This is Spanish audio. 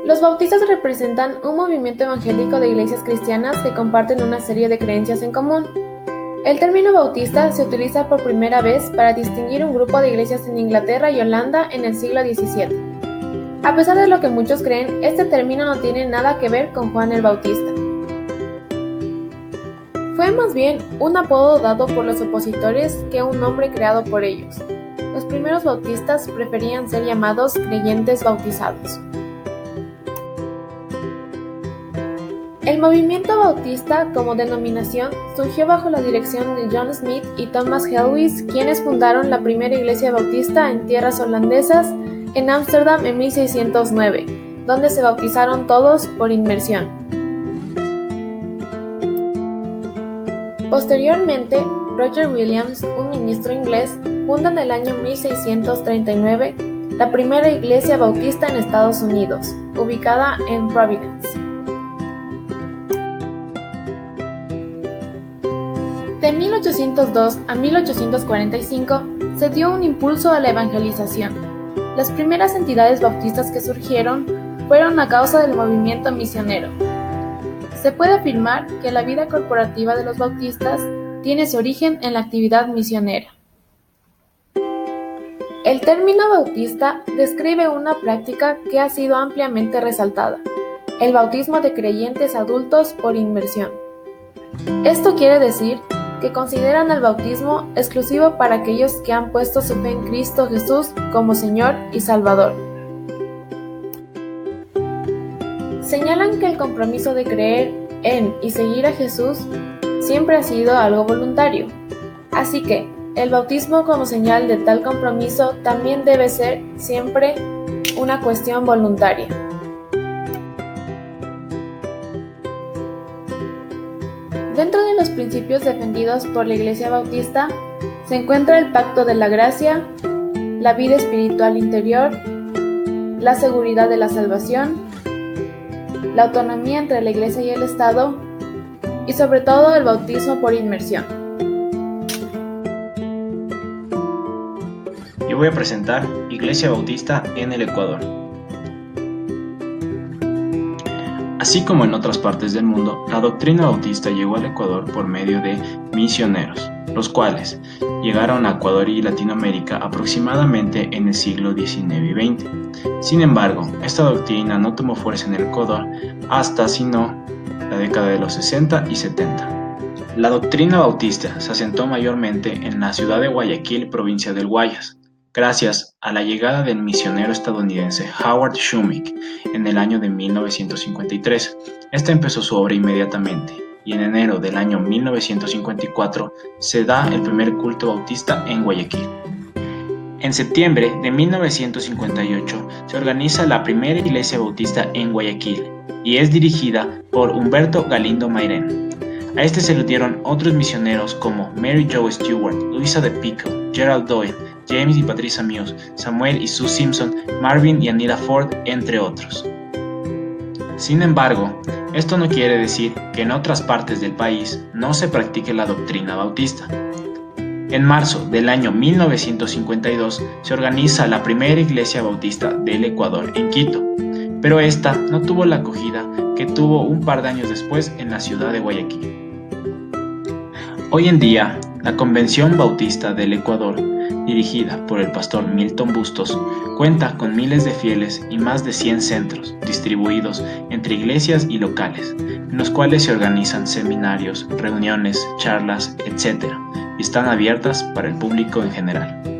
Los bautistas representan un movimiento evangélico de iglesias cristianas que comparten una serie de creencias en común. El término bautista se utiliza por primera vez para distinguir un grupo de iglesias en Inglaterra y Holanda en el siglo XVII. A pesar de lo que muchos creen, este término no tiene nada que ver con Juan el Bautista. Fue más bien un apodo dado por los opositores que un nombre creado por ellos. Los primeros bautistas preferían ser llamados creyentes bautizados. El movimiento bautista como denominación surgió bajo la dirección de John Smith y Thomas Helwys, quienes fundaron la primera iglesia bautista en tierras holandesas en Ámsterdam en 1609, donde se bautizaron todos por inmersión. Posteriormente, Roger Williams, un ministro inglés, funda en el año 1639 la primera iglesia bautista en Estados Unidos, ubicada en Providence. De 1802 a 1845 se dio un impulso a la evangelización. Las primeras entidades bautistas que surgieron fueron a causa del movimiento misionero. Se puede afirmar que la vida corporativa de los bautistas tiene su origen en la actividad misionera. El término bautista describe una práctica que ha sido ampliamente resaltada: el bautismo de creyentes adultos por inmersión. Esto quiere decir que consideran el bautismo exclusivo para aquellos que han puesto su fe en Cristo Jesús como Señor y Salvador. Señalan que el compromiso de creer en y seguir a Jesús siempre ha sido algo voluntario, así que el bautismo como señal de tal compromiso también debe ser siempre una cuestión voluntaria. Dentro de los principios defendidos por la Iglesia Bautista se encuentra el pacto de la gracia, la vida espiritual interior, la seguridad de la salvación, la autonomía entre la Iglesia y el Estado y sobre todo el bautismo por inmersión. Yo voy a presentar Iglesia Bautista en el Ecuador. Así como en otras partes del mundo, la doctrina bautista llegó al Ecuador por medio de misioneros, los cuales llegaron a Ecuador y Latinoamérica aproximadamente en el siglo XIX y XX. Sin embargo, esta doctrina no tomó fuerza en el Ecuador hasta sino la década de los 60 y 70. La doctrina bautista se asentó mayormente en la ciudad de Guayaquil, provincia del Guayas, gracias a la llegada del misionero estadounidense Howard Shubin en el año de 1953. Este empezó su obra inmediatamente y en enero del año 1954 se da el primer culto bautista en Guayaquil. En septiembre de 1958 se organiza la primera iglesia bautista en Guayaquil y es dirigida por Humberto Galindo Mairén. A este se le dieron otros misioneros como Mary Jo Stewart, Luisa de Pico, Gerald Doyle, James y Patricia Muse, Samuel y Sue Simpson, Marvin y Anita Ford, entre otros. Sin embargo, esto no quiere decir que en otras partes del país no se practique la doctrina bautista. En marzo del año 1952 se organiza la primera iglesia bautista del Ecuador en Quito, pero esta no tuvo la acogida que tuvo un par de años después en la ciudad de Guayaquil. Hoy en día, la Convención Bautista del Ecuador, dirigida por el pastor Milton Bustos, cuenta con miles de fieles y más de 100 centros distribuidos entre iglesias y locales, en los cuales se organizan seminarios, reuniones, charlas, etc., y están abiertas para el público en general.